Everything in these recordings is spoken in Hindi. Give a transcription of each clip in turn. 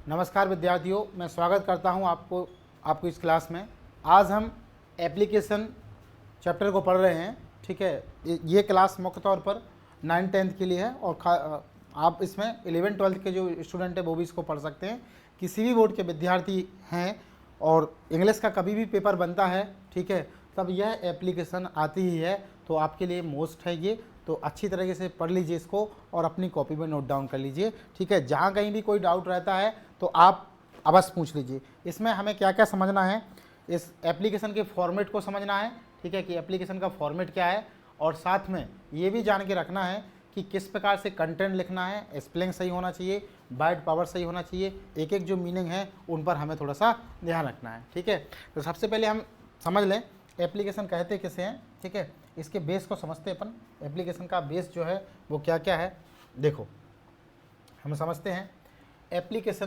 नमस्कार विद्यार्थियों, मैं स्वागत करता हूं आपको इस क्लास में। आज हम एप्लीकेशन चैप्टर को पढ़ रहे हैं। ठीक है, ये क्लास मुख्य तौर पर 9-10 के लिए है और आप इसमें 11-12 के जो स्टूडेंट हैं वो भी इसको पढ़ सकते हैं। किसी भी बोर्ड के विद्यार्थी हैं और इंग्लिश का कभी भी पेपर बनता है, ठीक है, तब यह एप्लीकेशन आती ही है, तो आपके लिए मोस्ट है ये। तो अच्छी तरीके से पढ़ लीजिए इसको और अपनी कॉपी में नोट डाउन कर लीजिए। ठीक है, जहाँ कहीं भी कोई डाउट रहता है तो आप अवश्य पूछ लीजिए। इसमें हमें क्या क्या समझना है, इस एप्लीकेशन के फॉर्मेट को समझना है। ठीक है, कि एप्लीकेशन का फॉर्मेट क्या है, और साथ में ये भी जान के रखना है कि किस प्रकार से कंटेंट लिखना है। स्पेलिंग सही होना चाहिए, वर्ड पावर सही होना चाहिए, एक एक जो मीनिंग है उन पर हमें थोड़ा सा ध्यान रखना है। ठीक है, तो सबसे पहले हम समझ लें एप्लीकेशन कहते किसे हैं। ठीक है, इसके बेस को समझते हैं अपन। एप्लीकेशन का बेस जो है वो क्या क्या है, देखो हम समझते हैं एप्लीकेशन।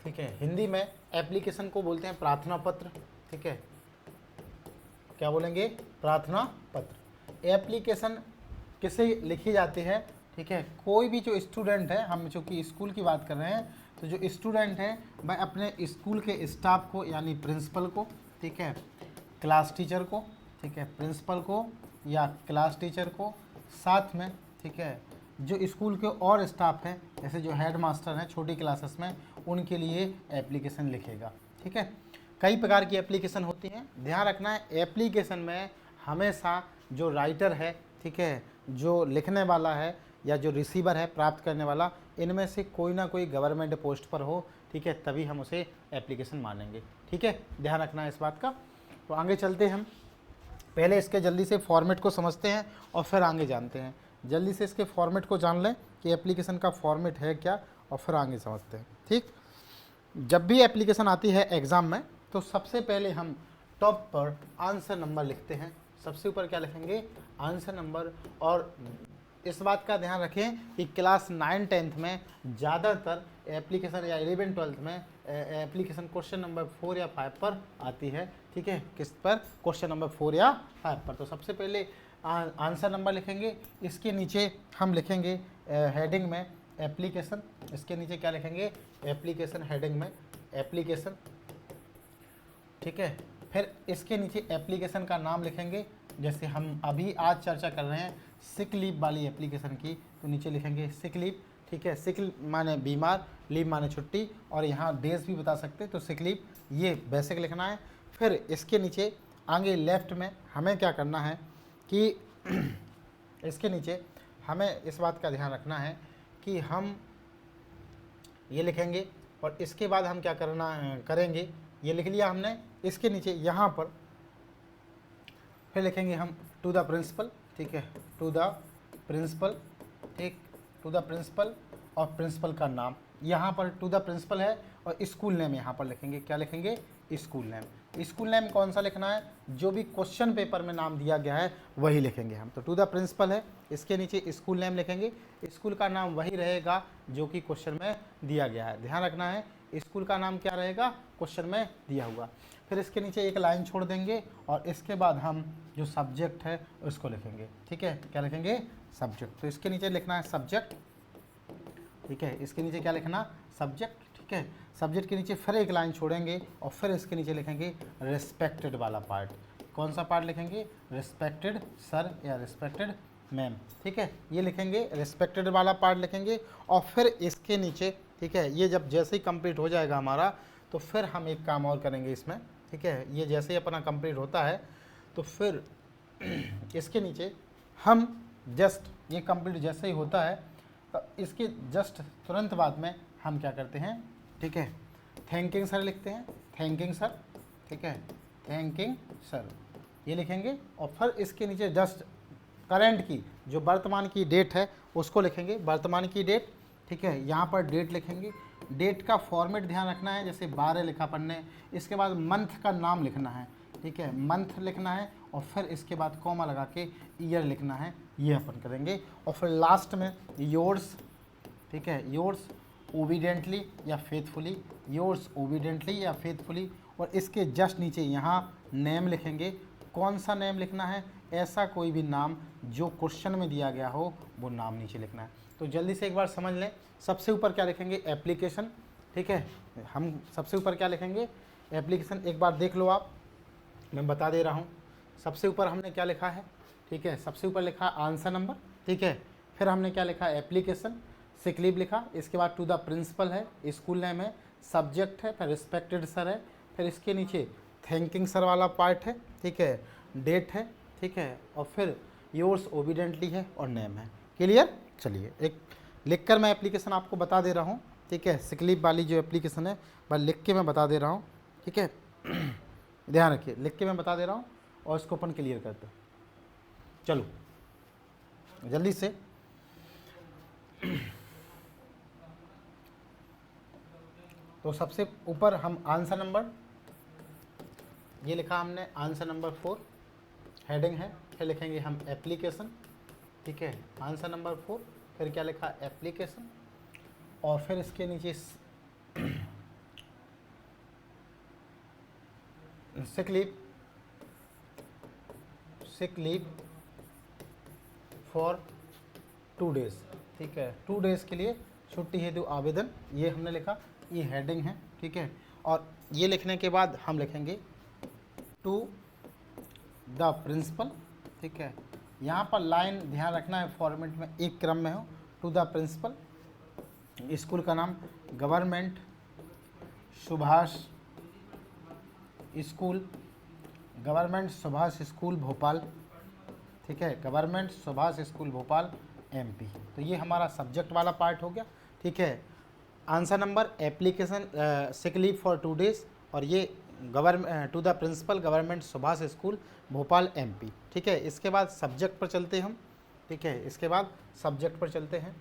ठीक है, हिंदी में एप्लीकेशन को बोलते हैं प्रार्थना पत्र। ठीक है, क्या बोलेंगे, प्रार्थना पत्र। एप्लीकेशन किसे लिखी जाती है। ठीक है, कोई भी जो स्टूडेंट है, हम चूँकि स्कूल की बात कर रहे हैं, तो जो स्टूडेंट है वह अपने स्कूल के स्टाफ को यानी प्रिंसिपल को, ठीक है, क्लास टीचर को, ठीक है, प्रिंसिपल को या क्लास टीचर को, साथ में, ठीक है, जो स्कूल के और स्टाफ हैं जैसे जो हेड मास्टर हैं छोटी क्लासेस में, उनके लिए एप्लीकेशन लिखेगा। ठीक है, कई प्रकार की एप्लीकेशन होती हैं। ध्यान रखना है एप्लीकेशन में हमेशा जो राइटर है, ठीक है, जो लिखने वाला है या जो रिसीवर है प्राप्त करने वाला, इनमें से कोई ना कोई गवर्नमेंट पोस्ट पर हो। ठीक है, तभी हम उसे एप्लीकेशन मानेंगे। ठीक है, ध्यान रखना है इस बात का। तो आगे चलते हैं, हम पहले इसके जल्दी से फॉर्मेट को समझते हैं और फिर आगे जानते हैं। जल्दी से इसके फॉर्मेट को जान लें कि एप्लीकेशन का फॉर्मेट है क्या, और फिर आगे समझते हैं। ठीक, जब भी एप्लीकेशन आती है एग्ज़ाम में तो सबसे पहले हम टॉप पर आंसर नंबर लिखते हैं। सबसे ऊपर क्या लिखेंगे, आंसर नंबर। और इस बात का ध्यान रखें कि क्लास 9-10 में ज़्यादातर एप्लीकेशन या 11-12 में एप्लीकेशन क्वेश्चन नंबर 4 या 5 पर आती है। ठीक है, किस पर, क्वेश्चन नंबर 4 या 5 पर। तो सबसे पहले आंसर नंबर लिखेंगे, इसके नीचे हम लिखेंगे हेडिंग में एप्लीकेशन। इसके नीचे क्या लिखेंगे, एप्लीकेशन, हेडिंग में एप्लीकेशन। ठीक है, फिर इसके नीचे एप्लीकेशन का नाम लिखेंगे। जैसे हम अभी आज चर्चा कर रहे हैं सिक लीव वाली एप्लीकेशन की, तो नीचे लिखेंगे सिक लीव। ठीक है, सिक माने बीमार, लीव माने छुट्टी, और यहाँ डेज भी बता सकते, तो सिक लीव, ये बेसिक लिखना है। फिर इसके नीचे आगे लेफ्ट में हमें क्या करना है कि इसके नीचे हमें इस बात का ध्यान रखना है कि हम ये लिखेंगे, और इसके बाद हम क्या करेंगे, ये लिख लिया हमने। इसके नीचे यहाँ पर फिर लिखेंगे हम टू द प्रिंसिपल। ठीक है, टू द प्रिंसिपल, ठीक, टू द प्रिंसिपल, और प्रिंसिपल का नाम यहाँ पर टू द प्रिंसिपल है, और स्कूल नेम यहाँ पर लिखेंगे। क्या लिखेंगे, स्कूल नेम। स्कूल नेम कौन सा लिखना है, जो भी क्वेश्चन पेपर में नाम दिया गया है वही लिखेंगे हम। तो टू द प्रिंसिपल है, इसके नीचे स्कूल नेम लिखेंगे। स्कूल का नाम वही रहेगा जो कि क्वेश्चन में दिया गया है। ध्यान रखना है स्कूल का नाम क्या रहेगा, क्वेश्चन में दिया हुआ। फिर इसके नीचे एक लाइन छोड़ देंगे, और इसके बाद हम जो सब्जेक्ट है उसको लिखेंगे। ठीक है, क्या लिखेंगे, सब्जेक्ट। तो इसके नीचे लिखना है सब्जेक्ट। ठीक है, इसके नीचे क्या लिखना, सब्जेक्ट। ठीक है, सब्जेक्ट के नीचे फिर एक लाइन छोड़ेंगे, और फिर इसके नीचे लिखेंगे रिस्पेक्टेड वाला पार्ट। कौन सा पार्ट लिखेंगे, रिस्पेक्टेड सर या रिस्पेक्टेड मैम। ठीक है, ये लिखेंगे, रिस्पेक्टेड वाला पार्ट लिखेंगे। और फिर इसके नीचे, ठीक है, ये जब जैसे ही कंप्लीट हो जाएगा हमारा, तो फिर हम एक काम और करेंगे इसमें। ठीक है, ये जैसे ही अपना कंप्लीट होता है तो फिर इसके नीचे हम जस्ट ये कंप्लीट जैसे ही होता है तो इसके जस्ट तुरंत बाद में हम क्या करते हैं, ठीक है, थैंकिंग सर लिखते हैं, थैंकिंग सर। ठीक है, थैंकिंग सर, ये लिखेंगे। और फिर इसके नीचे जस्ट करंट की जो वर्तमान की डेट है उसको लिखेंगे, वर्तमान की डेट। ठीक है, यहाँ पर डेट लिखेंगे। डेट का फॉर्मेट ध्यान रखना है, जैसे 12 लिखा पढ़ने, इसके बाद मंथ का नाम लिखना है। ठीक है, मंथ लिखना है, और फिर इसके बाद कॉमा लगा के ईयर लिखना है, ये अपन करेंगे। और फिर लास्ट में योर्स। ठीक है, योर्स ओबीडेंटली या फेथफुली, योर्स ओबीडेंटली या फेथफुली। और इसके जस्ट नीचे यहाँ नेम लिखेंगे, कौन सा नेम लिखना है, ऐसा कोई भी नाम जो क्वेश्चन में दिया गया हो वो नाम नीचे लिखना है। तो जल्दी से एक बार समझ लें, सबसे ऊपर क्या लिखेंगे, एप्लीकेशन, ठीक है। हम सबसे ऊपर क्या लिखेंगे, एप्लीकेशन। एक बार देख लो आप, मैं बता दे रहा हूँ। सबसे ऊपर हमने क्या लिखा है, ठीक है, सबसे ऊपर लिखा आंसर नंबर, ठीक है। फिर हमने क्या लिखा, एप्लीकेशन, सिक लीव लिखा, इसके बाद टू द प्रिंसिपल है, स्कूल नेम है, सब्जेक्ट है, फिर रिस्पेक्टेड सर है, फिर इसके नीचे थैंकिंग सर वाला पार्ट है, ठीक है, डेट है, ठीक है, और फिर योर्स ओबिडेंटली है और नेम है। क्लियर। चलिए एक लिख कर मैं एप्लीकेशन आपको बता दे रहा हूँ, ठीक है। सिक लीव वाली जो एप्लीकेशन है बस लिख के मैं बता दे रहा हूँ, ठीक है। ध्यान रखिए, लिख के मैं बता दे रहा हूँ और इसको अपन क्लियर करते हैं। चलो जल्दी से। तो सबसे ऊपर हम आंसर नंबर ये लिखा हमने, आंसर नंबर 4 हेडिंग है। फिर लिखेंगे हम एप्लीकेशन, ठीक है, आंसर नंबर 4। फिर क्या लिखा, एप्लीकेशन, और फिर इसके नीचे सिक लीव फॉर 2 डेज, ठीक है, 2 डेज के लिए छुट्टी हेतु आवेदन, ये हमने लिखा, ये हेडिंग है, ठीक है। और ये लिखने के बाद हम लिखेंगे टू द प्रिंसिपल, ठीक है। यहाँ पर लाइन ध्यान रखना है, फॉर्मेट में एक क्रम में हो। टू द प्रिंसिपल, स्कूल का नाम government Subhash school, government Subhash school Bhopal, ठीक है, government Subhash school Bhopal MP. तो ये हमारा सब्जेक्ट वाला पार्ट हो गया, ठीक है। Answer number, application, sick leave for 2 days, और ये to the principal government Subhash school Bhopal MP, ठीक है। इसके बाद सब्जेक्ट पर चलते हैं हम, ठीक है, इसके बाद सब्जेक्ट पर चलते हैं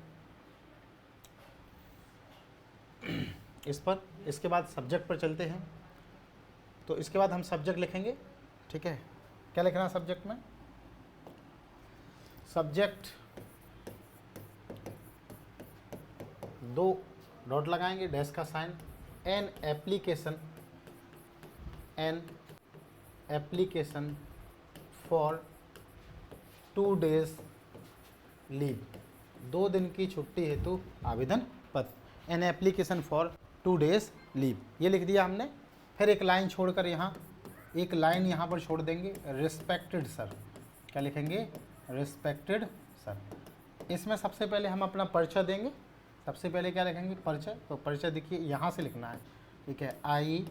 इसके बाद सब्जेक्ट पर चलते हैं। तो इसके बाद हम सब्जेक्ट लिखेंगे, ठीक है। क्या लिखना है सब्जेक्ट में, सब्जेक्ट 2 डॉट लगाएंगे, डैश का sign, an application for 2 days leave, 2 दिन की छुट्टी हेतु आवेदन पत्र, an application for 2 days leave, ये लिख दिया हमने। फिर एक लाइन छोड़कर यहाँ एक लाइन यहाँ पर छोड़ देंगे, रिस्पेक्टेड सर, क्या लिखेंगे, रिस्पेक्टेड सर। इसमें सबसे पहले हम अपना परिचय देंगे, सबसे पहले क्या लिखेंगे, परिचय। तो परिचय देखिए यहाँ से लिखना है, ठीक है। आई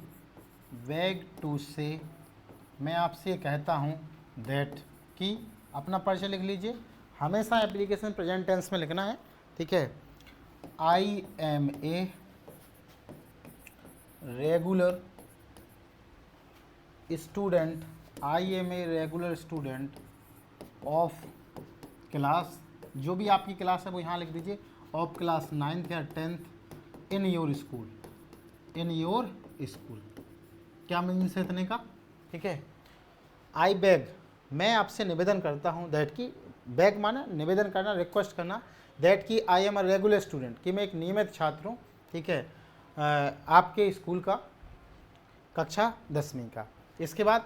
बेग टू से, मैं आपसे कहता हूँ, दैट, कि अपना परिचय लिख लीजिए। हमेशा एप्लीकेशन प्रेजेंट टेंस में लिखना है, ठीक है। I am a regular student, I am a regular student of class, जो भी आपकी क्लास है वो यहाँ लिख दीजिए, ऑफ क्लास 9th या 10th in your school, in your school. क्या मीनिंग्स है इतने का, ठीक है। आई बेग, मैं आपसे निवेदन करता हूँ, दैट की, बेग माना निवेदन करना, रिक्वेस्ट करना, दैट की I am a regular student, कि मैं एक नियमित छात्र हूँ, ठीक है, आपके स्कूल का, कक्षा 10वीं का। इसके बाद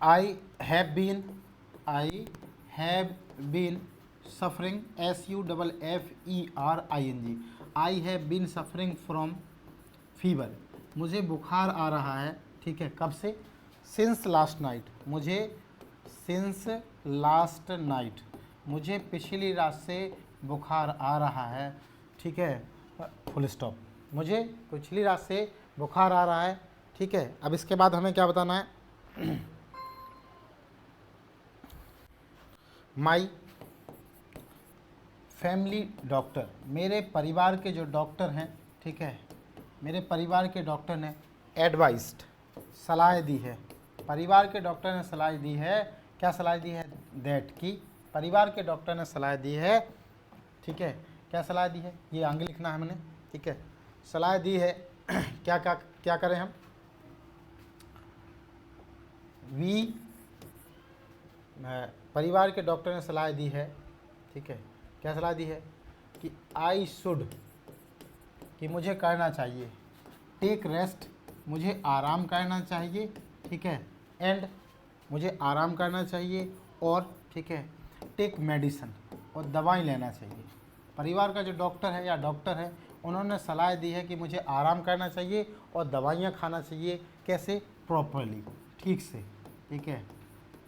I have been suffering, SUFFERING, I have been suffering from fever, मुझे बुखार आ रहा है, ठीक है, कब से, सिंस लास्ट नाइट, मुझे पिछली रात से बुखार आ रहा है, ठीक है, फुल स्टॉप, मुझे पिछली रात से बुखार आ रहा है, ठीक है। अब इसके बाद हमें क्या बताना है, माई फैमिली डॉक्टर, मेरे परिवार के जो डॉक्टर हैं, ठीक है, मेरे परिवार के डॉक्टर ने एडवाइज्ड, सलाह दी है, परिवार के डॉक्टर ने सलाह दी है, क्या सलाह दी है, दैट की, परिवार के डॉक्टर ने सलाह दी है, ठीक है, क्या सलाह दी है, ये आगे लिखना है हमने, ठीक है, सलाह दी है, क्या क्या क्या करें हम, परिवार के डॉक्टर ने सलाह दी है, ठीक है, क्या सलाह दी है, कि आई शुड, कि मुझे करना चाहिए, टेक रेस्ट, मुझे आराम करना चाहिए, ठीक है, एंड मुझे आराम करना चाहिए, और ठीक है टेक मेडिसिन, और दवाई लेना चाहिए। परिवार का जो डॉक्टर है या डॉक्टर है उन्होंने सलाह दी है कि मुझे आराम करना चाहिए और दवाइयाँ खाना चाहिए। कैसे? प्रॉपरली, ठीक से, ठीक है,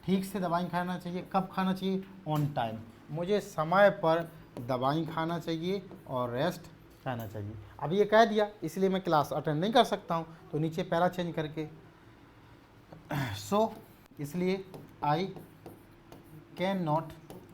ठीक से दवाई खाना चाहिए। कब खाना चाहिए? ऑन टाइम, मुझे समय पर दवाई खाना चाहिए और रेस्ट करना चाहिए। अब ये कह दिया इसलिए मैं क्लास अटेंड नहीं कर सकता हूँ, तो नीचे पैरा चेंज करके सो इसलिए आई कैन नॉट,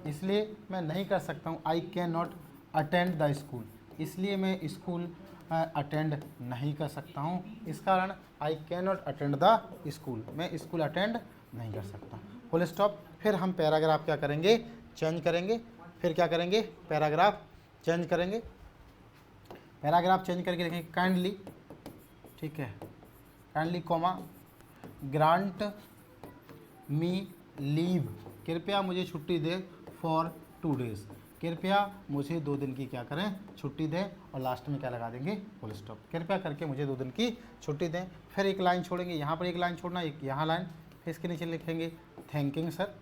इसलिए मैं नहीं कर सकता हूँ। I can not attend the school, इसलिए मैं स्कूल अटेंड नहीं कर सकता हूँ। इस कारण I can not attend the school, मैं स्कूल अटेंड नहीं कर सकता। Full stop. फिर हम पैराग्राफ क्या करेंगे? चेंज करेंगे। फिर क्या करेंगे? पैराग्राफ चेंज करेंगे। पैराग्राफ चेंज करके लिखेंगे काइंडली, ठीक है, काइंडली कॉमा ग्रांट मी लीव, कृपया मुझे छुट्टी दें फॉर 2 days, कृपया मुझे 2 दिन की क्या करें? छुट्टी दें। और लास्ट में क्या लगा देंगे? Full stop. कृपया करके मुझे 2 दिन की छुट्टी दें। फिर एक लाइन छोड़ेंगे, यहाँ पर एक लाइन छोड़ना, एक यहाँ लाइन, फिर इसके नीचे लिखेंगे थैंकिंग सर,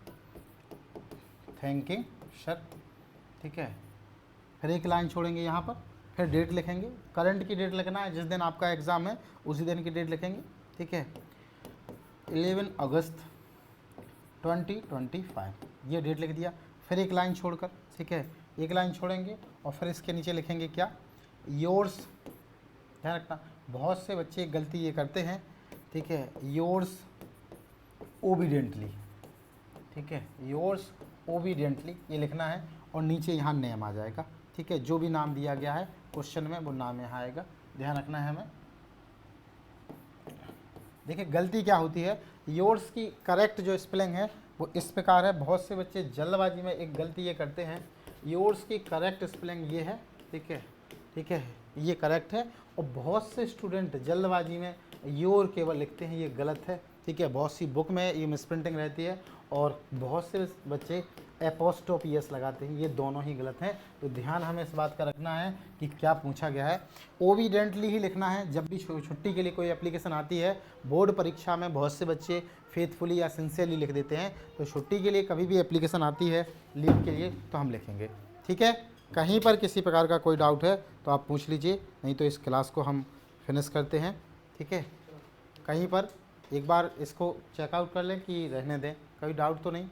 थैंकिंग सर, ठीक है। फिर एक लाइन छोड़ेंगे यहाँ पर, फिर डेट लिखेंगे, करंट की डेट लिखना है, जिस दिन आपका एग्ज़ाम है उसी दिन की डेट लिखेंगे, ठीक है, 11 अगस्त 2025, ये डेट लिख दिया। फिर एक लाइन छोड़कर, ठीक है, एक लाइन छोड़ेंगे और फिर इसके नीचे लिखेंगे क्या? योर्स, ध्यान रखना बहुत से बच्चे गलती ये करते हैं, ठीक है, योर्स ओबीडियंटली, ठीक है, योर्स ओबीडियंटली ये लिखना है और नीचे यहाँ नेम आ जाएगा, ठीक है, जो भी नाम दिया गया है क्वेश्चन में वो नाम यहाँ आएगा, ध्यान रखना है हमें। देखिए गलती क्या होती है, योर्स की करेक्ट जो स्पेलिंग है वो इस प्रकार है। बहुत से बच्चे जल्दबाजी में एक गलती ये करते हैं, योर्स की करेक्ट स्पेलिंग ये है, ठीक है, ठीक है, ये करेक्ट है। और बहुत से स्टूडेंट जल्दबाजी में योर केवल लिखते हैं, ये गलत है, ठीक है। बहुत सी बुक में ये मिसप्रिंटिंग रहती है और बहुत से बच्चे एपोस्ट्रोफी एस लगाते हैं, ये दोनों ही गलत हैं। तो ध्यान हमें इस बात का रखना है कि क्या पूछा गया है। ओबीडेंटली ही लिखना है जब भी छुट्टी के लिए कोई एप्लीकेशन आती है। बोर्ड परीक्षा में बहुत से बच्चे फेथफुली या सिंसियरली लिख देते हैं, तो छुट्टी के लिए कभी भी एप्लीकेशन आती है लीव के लिए तो हम लिखेंगे, ठीक है। कहीं पर किसी प्रकार का कोई डाउट है तो आप पूछ लीजिए, नहीं तो इस क्लास को हम फिनिश करते हैं, ठीक है। कहीं पर एक बार इसको चेकआउट कर लें कि रहने दें, कोई डाउट तो नहीं?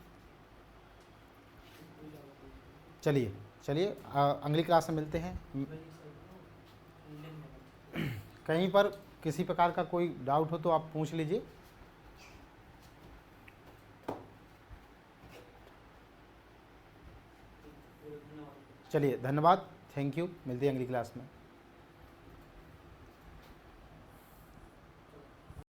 चलिए चलिए अगली क्लास में मिलते हैं। कहीं पर किसी प्रकार का कोई डाउट हो तो आप पूछ लीजिए। चलिए धन्यवाद, थैंक यू, मिलते हैं अगली क्लास में।